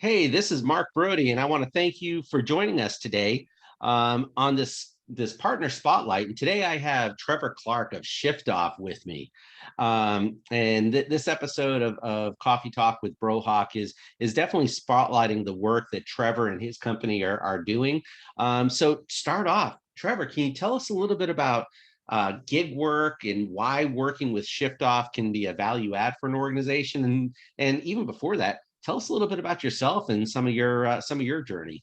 Hey, this is Mark Brody, and I want to thank you for joining us today on this partner spotlight. And today I have Trevor Clark of Shyftoff with me. This episode of Coffee Talk with Brohawk is definitely spotlighting the work that Trevor and his company are doing. So start off, Trevor, can you tell us a little bit about gig work and why working with Shyftoff can be a value add for an organization? And even before that, tell us a little bit about yourself and some of your journey.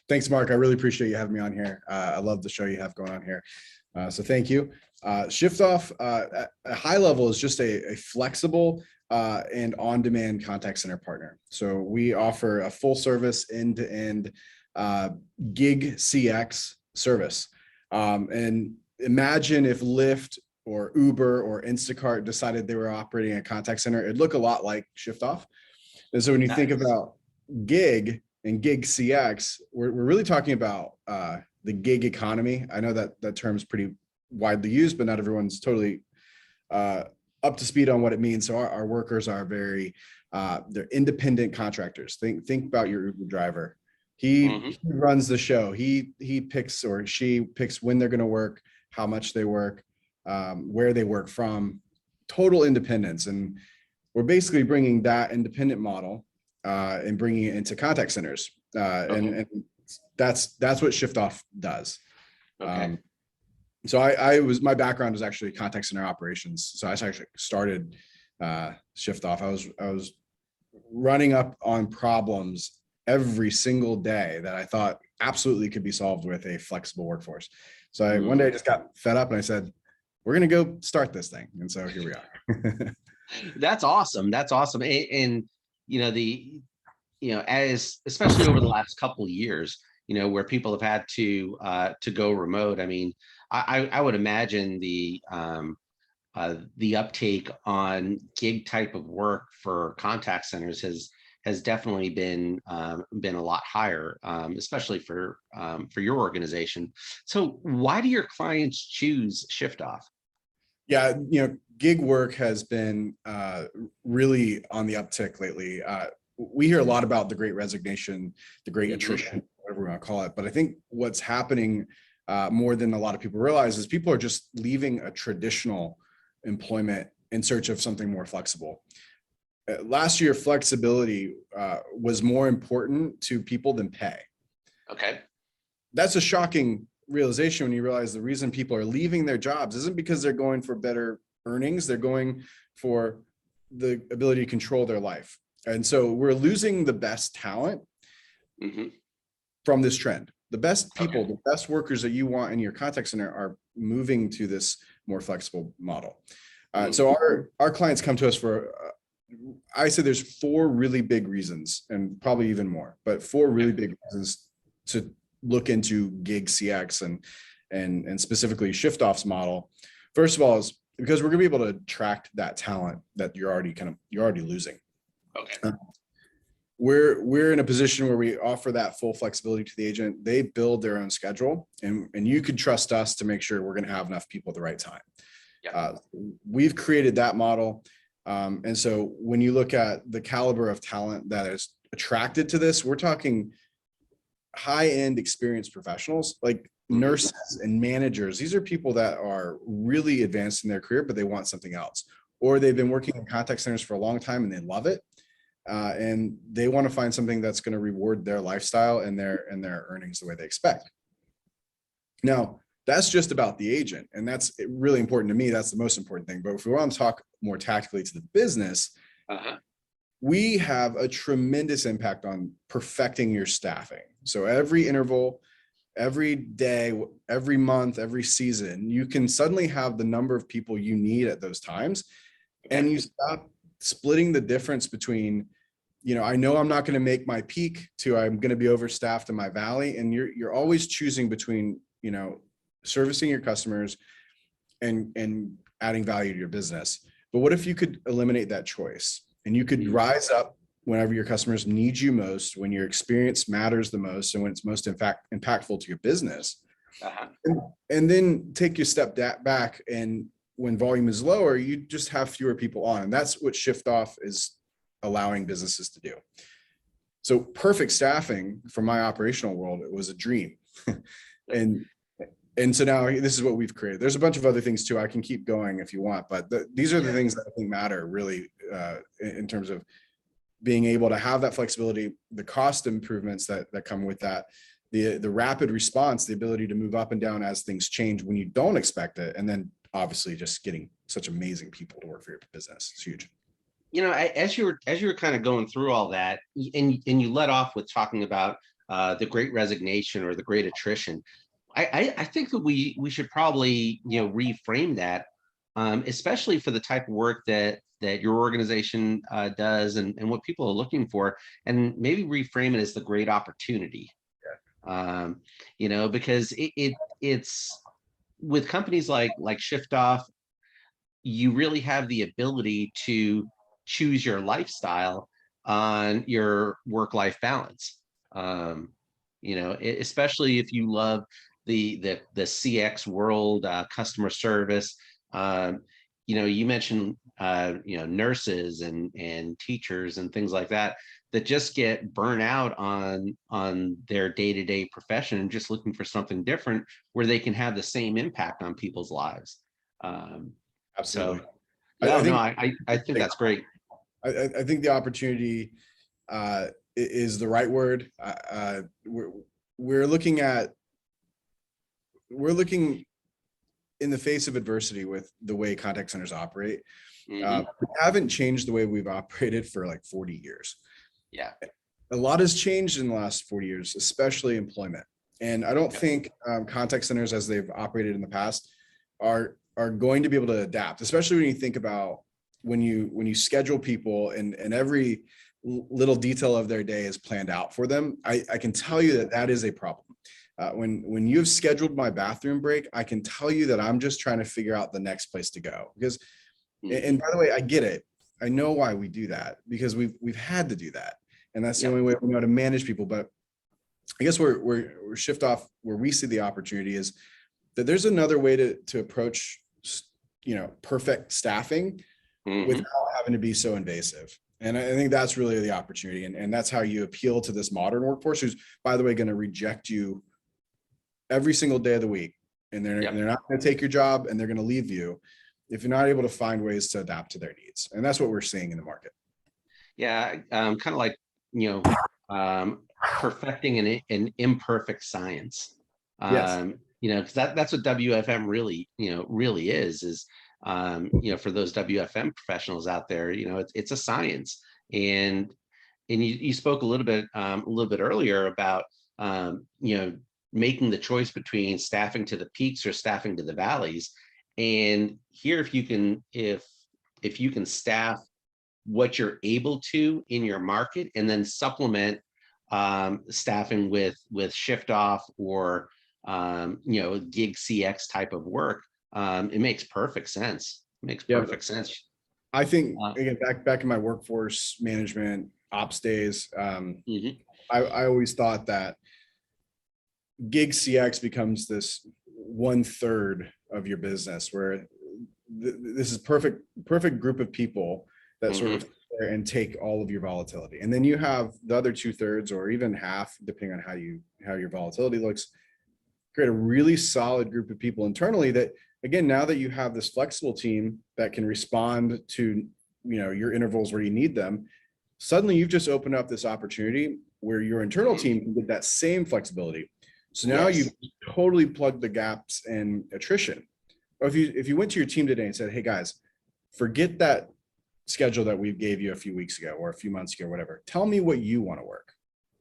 Thanks, Mark. I really appreciate you having me on here. I love the show you have going on here. So thank you. Shyftoff at a high level is just a flexible and on-demand contact center partner. So we offer a full service end-to-end gig CX service. And imagine if Lyft or Uber or Instacart decided they were operating a contact center, it'd look a lot like Shyftoff. And so when you think about gig and gig CX, we're really talking about the gig economy. I know that term is pretty widely used, but not everyone's totally up to speed on what it means. So our workers are they're independent contractors. Think about your Uber driver. He runs the show. He picks or she picks when they're going to work, how much they work, where they work from, total independence. And we're basically bringing that independent model and bringing it into contact centers. And that's what Shyftoff does. Okay. So my background was actually contact center operations. So I actually started Shyftoff. I was running up on problems every single day that I thought absolutely could be solved with a flexible workforce. So one day I just got fed up and I said, we're going to go start this thing. And so here we are. That's awesome. That's awesome. And as especially over the last couple of years, where people have had to go remote. I mean, I would imagine the uptake on gig type of work for contact centers has definitely been a lot higher, especially for your organization. So why do your clients choose Shyftoff? Yeah, gig work has been really on the uptick lately. We hear a lot about the great resignation, the great attrition, whatever we want to call it. But I think what's happening more than a lot of people realize is people are just leaving a traditional employment in search of something more flexible. Last year, flexibility was more important to people than pay. Okay. That's a shocking realization when you realize the reason people are leaving their jobs isn't because they're going for better earnings. They're going for the ability to control their life. And so we're losing the best talent from this trend. The best people, the best workers that you want in your contact center are moving to this more flexible model. So our clients come to us for, I say there's 4 really big reasons, and probably even more, but 4 really big reasons to look into gig CX and specifically Shyftoff's model. First of all, is because we're going to be able to attract that talent that you're already losing. Okay. We're in a position where we offer that full flexibility to the agent. They build their own schedule, and you can trust us to make sure we're going to have enough people at the right time. Yeah. We've created that model. And so when you look at the caliber of talent that is attracted to this, we're talking high-end experienced professionals like nurses and managers. These are people that are really advanced in their career, but they want something else, or they've been working in contact centers for a long time and they love it. And they want to find something that's going to reward their lifestyle and their earnings the way they expect. Now, that's just about the agent, and that's really important to me. That's the most important thing. But if we want to talk more tactically to the business, we have a tremendous impact on perfecting your staffing. So every interval, every day, every month, every season, you can suddenly have the number of people you need at those times. And you stop splitting the difference between, I know I'm not going to make my peak to I'm going to be overstaffed in my valley. And you're always choosing between, servicing your customers and adding value to your business. But what if you could eliminate that choice and you could rise up whenever your customers need you most, when your experience matters the most, and when it's most impactful to your business, and then take your step back, and when volume is lower, you just have fewer people on. And that's what Shyftoff is allowing businesses to do. So perfect staffing from my operational world, it was a dream. and so now this is what we've created. There's a bunch of other things too. I can keep going if you want, but these are the things that I think matter really in terms of being able to have that flexibility, the cost improvements that come with that, the rapid response, the ability to move up and down as things change when you don't expect it, and then obviously just getting such amazing people to work for your business. It's huge. As you were kind of going through all that, and you let off with talking about the great resignation or the great attrition, I think that we should probably reframe that, especially for the type of work that your organization does and what people are looking for, and maybe reframe it as the great opportunity. Because it's with companies like Shyftoff, you really have the ability to choose your lifestyle on your work-life balance. Especially if you love the CX world, customer service. You mentioned nurses and teachers and things like that just get burnt out on their day-to-day profession and just looking for something different where they can have the same impact on people's lives. Absolutely. I think that's great. I think the opportunity is the right word. We're looking in the face of adversity with the way contact centers operate. We haven't changed the way we've operated for like 40 years. Yeah. A lot has changed in the last 40 years, especially employment. And I don't think contact centers as they've operated in the past are going to be able to adapt, especially when you think about when you schedule people and every little detail of their day is planned out for them. I can tell you that is a problem. When you've scheduled my bathroom break, I can tell you that I'm just trying to figure out the next place to go. Because, and by the way, I get it. I know why we do that, because we've had to do that, and that's the only way we know how to manage people. But I guess we're Shyftoff where we see the opportunity is that there's another way to approach perfect staffing without having to be so invasive. And I think that's really the opportunity. And that's how you appeal to this modern workforce, who's, by the way, going to reject you every single day of the week. And they're not going to take your job, and they're going to leave you if you're not able to find ways to adapt to their needs. And that's what we're seeing in the market. Yeah. Kind of like, perfecting an imperfect science. Because that's what WFM really is, for those WFM professionals out there, it's a science. And you spoke a little bit earlier about, making the choice between staffing to the peaks or staffing to the valleys. And here, if you can staff what you're able to in your market, and then supplement staffing with Shyftoff or gig CX type of work, it makes perfect sense. I think again, back in my workforce management ops days, I always thought that gig CX becomes this 1/3 of your business, where this is perfect group of people that sort of there and take all of your volatility, and then you have the other 2/3 or even half, depending on how your volatility looks. Create a really solid group of people internally that, again, now that you have this flexible team that can respond to your intervals where you need them, suddenly you've just opened up this opportunity where your internal team can get that same flexibility. So now you totally plug the gaps in attrition. Or if you went to your team today and said, hey guys, forget that schedule that we gave you a few weeks ago or a few months ago, whatever, tell me what you want to work.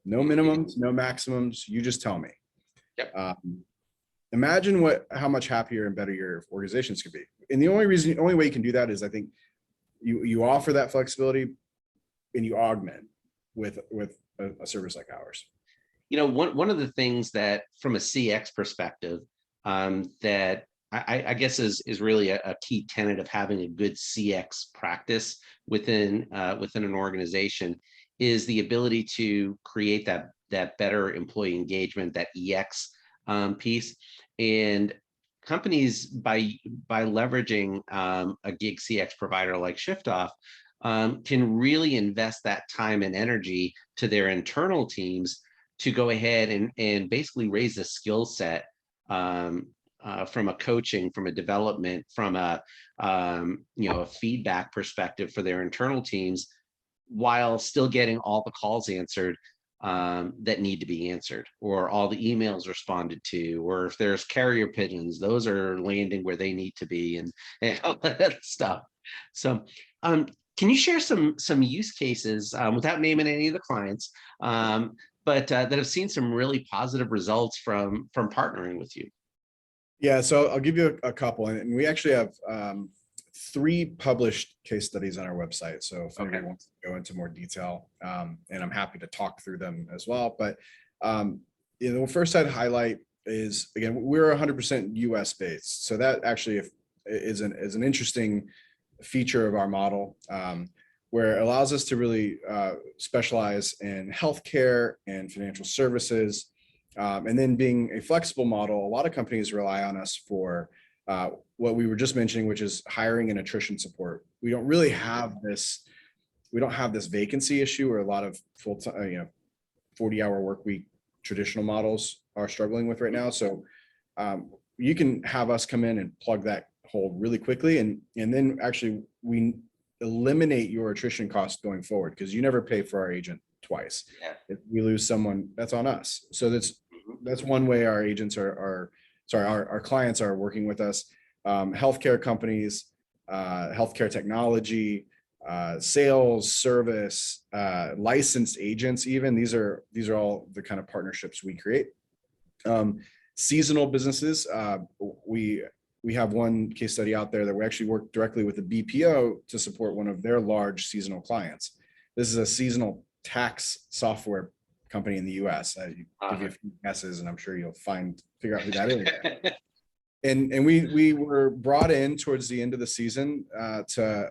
No minimums, no maximums, you just tell me. Imagine how much happier and better your organizations could be. And the only way you can do that is, I think, you offer that flexibility and you augment with a service like ours. One of the things that, from a CX perspective, that I guess is really a key tenet of having a good CX practice within an organization, is the ability to create that better employee engagement, that EX piece. And companies, by leveraging a gig CX provider like Shyftoff, can really invest that time and energy to their internal teams to go ahead and basically raise the skill set, from a coaching, from a development, from a a feedback perspective for their internal teams, while still getting all the calls answered that need to be answered, or all the emails responded to, or if there's carrier pigeons, those are landing where they need to be, and all that stuff. So can you share some use cases, without naming any of the clients, but that have seen some really positive results from partnering with you? Yeah, so I'll give you a couple, and we actually have 3 published case studies on our website. So if anybody wants to go into more detail, and I'm happy to talk through them as well. But the first I'd highlight is, again, we're 100% US based. So that actually is an interesting feature of our model, where it allows us to really specialize in healthcare and financial services. And then being a flexible model, a lot of companies rely on us for what we were just mentioning, which is hiring and attrition support. We don't really have this. We don't have this vacancy issue where a lot of full-time, 40-hour work week traditional models are struggling with right now. So you can have us come in and plug that hole really quickly, and then actually we eliminate your attrition costs going forward, because you never pay for our agent twice. Yeah. If we lose someone, that's on us. So that's one way our agents our clients are working with us. Healthcare companies, healthcare technology, sales, service, licensed agents, even these are all the kind of partnerships we create. Seasonal businesses, we have one case study out there that we actually work directly with the BPO to support one of their large seasonal clients. This is a seasonal tax software company in the US. I give you a few guesses, and I'm sure you'll figure out who that is. And we were brought in towards the end of the season to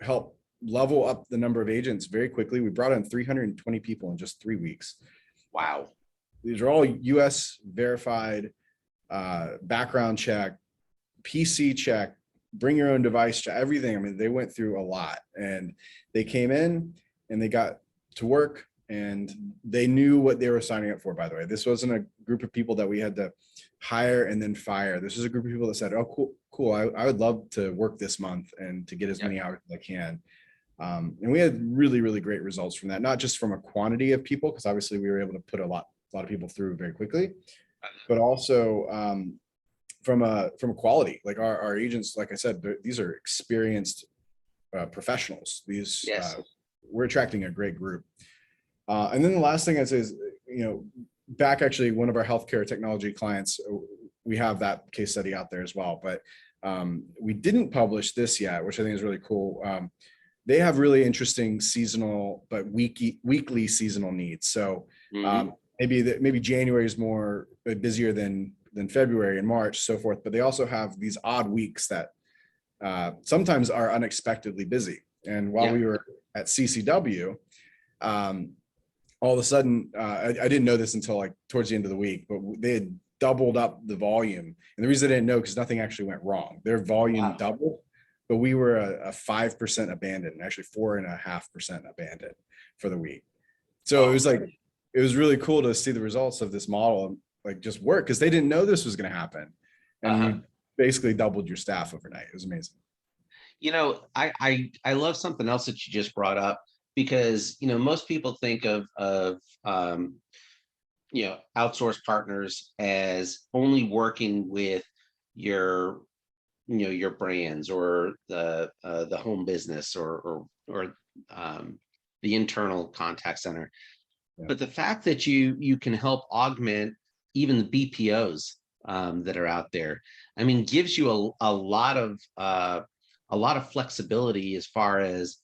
help level up the number of agents very quickly. We brought in 320 people in just 3 weeks. Wow. These are all US verified, background check, PC check, bring your own device check, everything. I mean, they went through a lot, and they came in and they got to work, and they knew what they were signing up for. By the way, this wasn't a group of people that we had to hire and then fire. This is a group of people that said, oh, cool. I would love to work this month and to get as many hours as I can. And we had really, really great results from that, not just from a quantity of people, because obviously we were able to put a lot of people through very quickly, but also from a quality. Like our agents, like I said, these are experienced professionals. We're attracting a great group. And then the last thing I'd say is, back actually one of our healthcare technology clients, we have that case study out there as well, but we didn't publish this yet, which I think is really cool. They have really interesting seasonal, but weekly seasonal needs. So maybe January is more busier than February and March, so forth. But they also have these odd weeks that sometimes are unexpectedly busy. And while we were at CCW, all of a sudden, I didn't know this until like towards the end of the week, but they had doubled up the volume. And the reason I didn't know, because nothing actually went wrong. Their volume doubled, but we were a 5% abandoned, actually 4.5% abandoned for the week. So it was really cool to see the results of this model like just work, because they didn't know this was going to happen. And you basically doubled your staff overnight. It was amazing. I love something else that you just brought up, because most people think of outsourced partners as only working with your brands, or the home business, or the internal contact center. But the fact that you can help augment even the BPOs that are out there, I mean, gives you a lot of flexibility as far as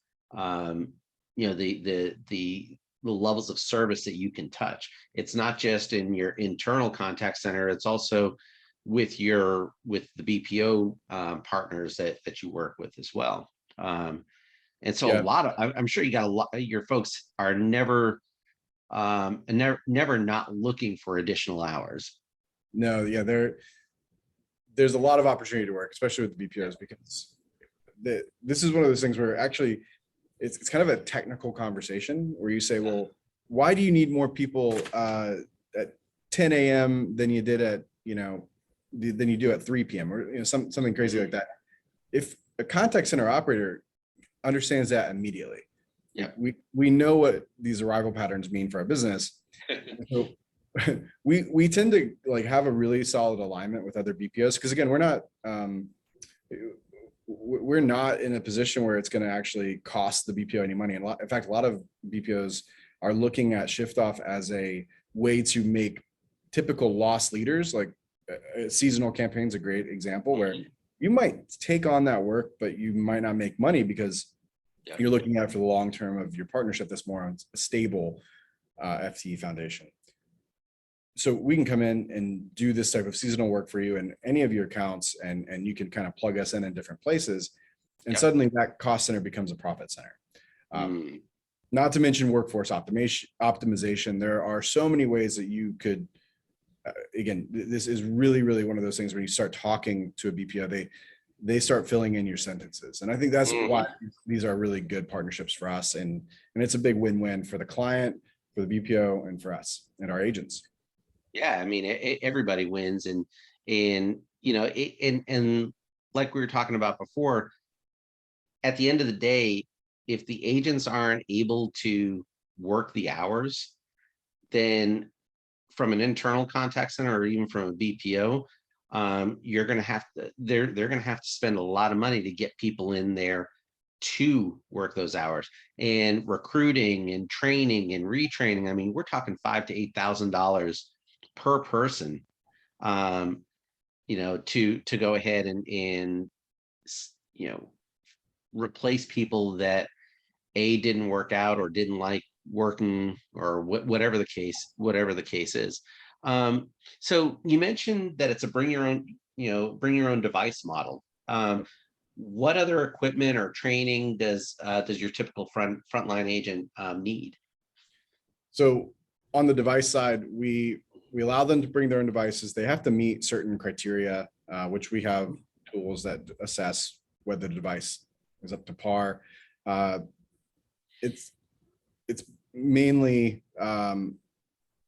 the levels of service that you can touch. It's not just in your internal contact center, it's also with the BPO partners that you work with as well. And so I'm sure you got a lot, your folks are never not looking for additional hours. No, there's a lot of opportunity to work, especially with the BPOs, because this is one of those things where actually it's kind of a technical conversation where you say, well, why do you need more people at 10 a.m. than you did at, than you do at 3 p.m. or, something crazy like that. If a contact center operator understands that immediately, we know what these arrival patterns mean for our business. So we tend to like have a really solid alignment with other BPOs because again, we're not in a position where it's going to actually cost the BPO any money. And in fact, a lot of BPOs are looking at Shyftoff as a way to make typical loss leaders, like seasonal campaigns, a great example where you might take on that work, but you might not make money because you're looking at it for the long term of your partnership that's more on a stable FTE foundation. So we can come in and do this type of seasonal work for you in any of your accounts, and you can kind of plug us in different places, and suddenly that cost center becomes a profit center. Not to mention workforce optimization. There are so many ways that you could, again, this is really, really one of those things when you start talking to a BPO, they start filling in your sentences. And I think that's why these are really good partnerships for us. And it's a big win-win for the client, for the BPO, and for us and our agents. Yeah, I mean, everybody wins, and like we were talking about before, at the end of the day, if the agents aren't able to work the hours, then from an internal contact center or even from a BPO, you're going to have to, they're going to have to spend a lot of money to get people in there to work those hours, and recruiting and training and retraining. I mean, we're talking $5,000 to $8,000 per person, to go ahead and replace people that didn't work out or didn't like working, or whatever the case is. So you mentioned that it's a bring your own device model. What other equipment or training does your typical frontline agent need? So on the device side, we allow them to bring their own devices. They have to meet certain criteria, which we have tools that assess whether the device is up to par. It's mainly,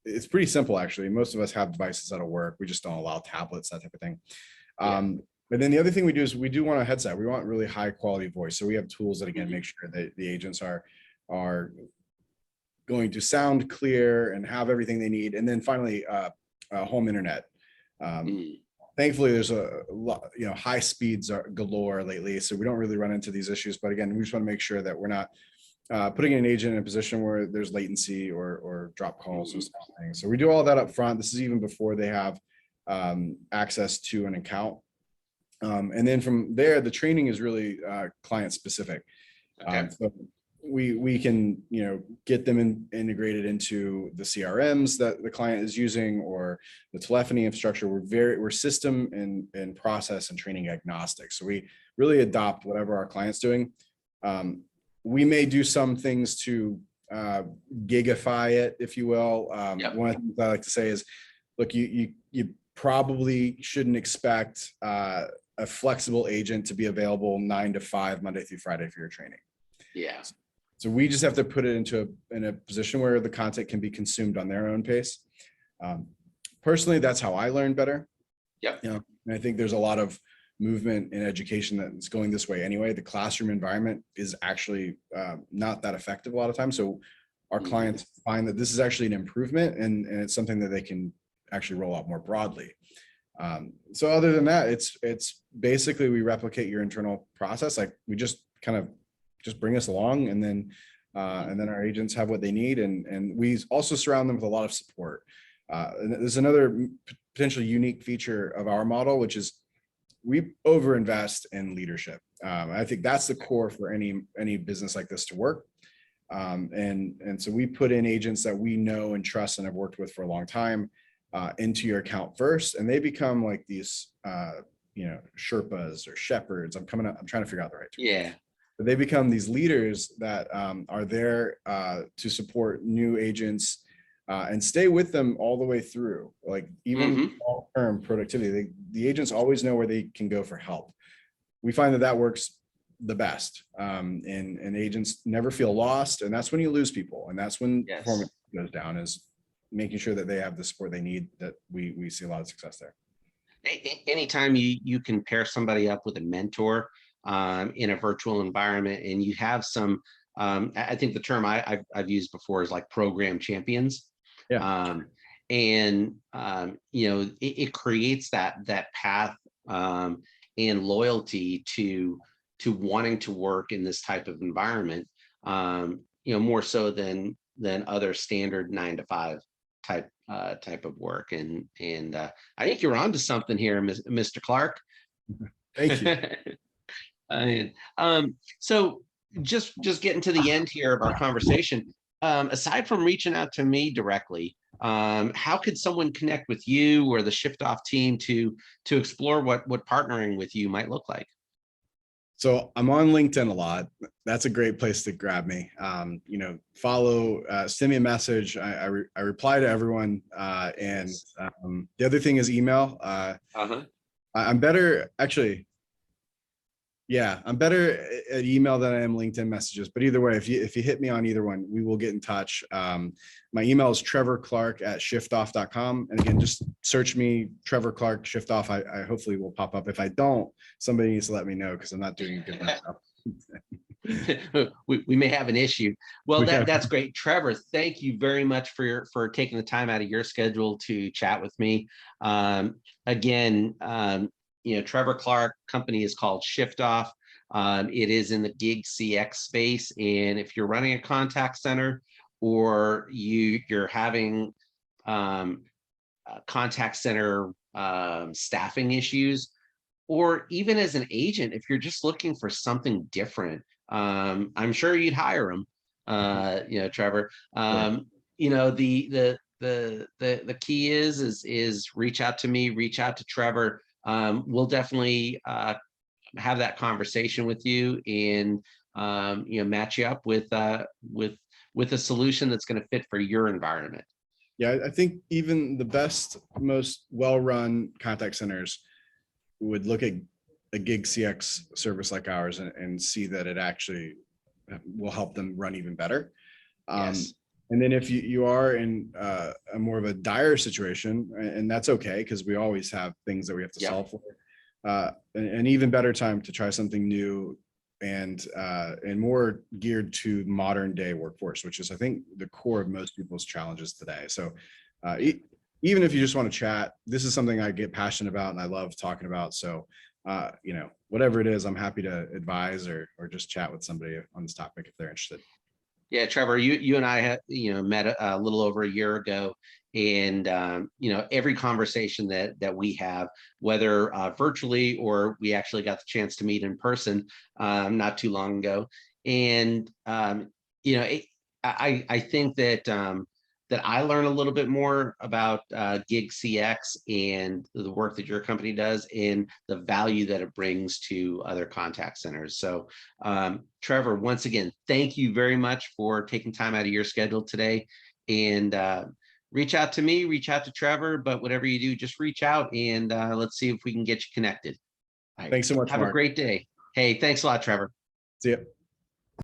it's pretty simple, actually. Most of us have devices that'll work. We just don't allow tablets, that type of thing. But then the other thing we do is we do want a headset. We want really high quality voice. So we have tools that, again, make sure that the agents are going to sound clear and have everything they need. And then finally, home internet. Thankfully, there's a lot, high speeds are galore lately, so we don't really run into these issues. But again, we just want to make sure that we're not putting an agent in a position where there's latency or drop calls, those kind of things. So we do all that up front. This is even before they have access to an account. And then from there, the training is really client specific. So we can get them integrated into the CRMs that the client is using, or the telephony infrastructure. We're system and process and training agnostic. So we really adopt whatever our client's doing. We may do some things to gigify it, if you will. One of the things I like to say is, look, you probably shouldn't expect a flexible agent to be available 9 to 5 Monday through Friday for your training. So we just have to put it in a position where the content can be consumed on their own pace. Personally, that's how I learn better. And I think there's a lot of movement in education that's going this way anyway. The classroom environment is actually not that effective a lot of times. So our clients find that this is actually an improvement, and it's something that they can actually roll out more broadly. So other than that, it's basically we replicate your internal process. Like we just bring us along, and then our agents have what they need, and we also surround them with a lot of support. And there's another potentially unique feature of our model, which is we overinvest in leadership. I think that's the core for any business like this to work. And so we put in agents that we know and trust and have worked with for a long time into your account first, and they become like these Sherpas or shepherds. I'm trying to figure out the right term. But they become these leaders that are there to support new agents and stay with them all the way through, like even long-term productivity. The agents always know where they can go for help. We find that works the best. And agents never feel lost. And that's when you lose people. And that's when performance goes down, is making sure that they have the support they need. That we see a lot of success there. Anytime you can pair somebody up with a mentor in a virtual environment, and you have some, I think the term I've used before is like program champions. Yeah. And it creates that path and loyalty to wanting to work in this type of environment, more so than other standard 9-to-5 type of work. And I think you're onto something here, Mr. Clark. Thank you. So just getting to the end here of our conversation, aside from reaching out to me directly, how could someone connect with you or the Shyftoff team to explore what partnering with you might look like? So I'm on LinkedIn a lot. That's a great place to grab me. Follow, send me a message. I reply to everyone. And the other thing is email. I'm better, actually. Yeah, I'm better at email than I am LinkedIn messages. But either way, if you hit me on either one, we will get in touch. My email is trevorclark@shyftoff.com. And again, just search me, Trevor Clark Shyftoff. I hopefully will pop up. If I don't, somebody needs to let me know, because I'm not doing good enough. we may have an issue. Well, that's great. Trevor, thank you very much for taking the time out of your schedule to chat with me. Again, Trevor Clark company is called Shyftoff. It is in the gig CX space. And if you're running a contact center, or you're having contact center staffing issues, or even as an agent, if you're just looking for something different, I'm sure you'd hire them. Trevor. The key is reach out to me, reach out to Trevor. We'll definitely have that conversation with you, and match you up with a solution that's going to fit for your environment. Yeah, I think even the best, most well-run contact centers would look at a gig CX service like ours and see that it actually will help them run even better. Yes. And then if you are in a more of a dire situation, and that's okay, because we always have things that we have to solve for, an even better time to try something new and more geared to modern day workforce, which is, I think, the core of most people's challenges today. So even if you just want to chat, this is something I get passionate about and I love talking about. So whatever it is, I'm happy to advise or just chat with somebody on this topic if they're interested. Yeah, Trevor, you and I had met a little over a year ago, and every conversation that we have, whether virtually or we actually got the chance to meet in person not too long ago, and I think that I learn a little bit more about gig CX and the work that your company does, and the value that it brings to other contact centers. So Trevor, once again, thank you very much for taking time out of your schedule today. And reach out to me, reach out to Trevor, but whatever you do, just reach out, and let's see if we can get you connected. Thanks so much, Have Mark. a great day. Hey, thanks a lot, Trevor. See ya.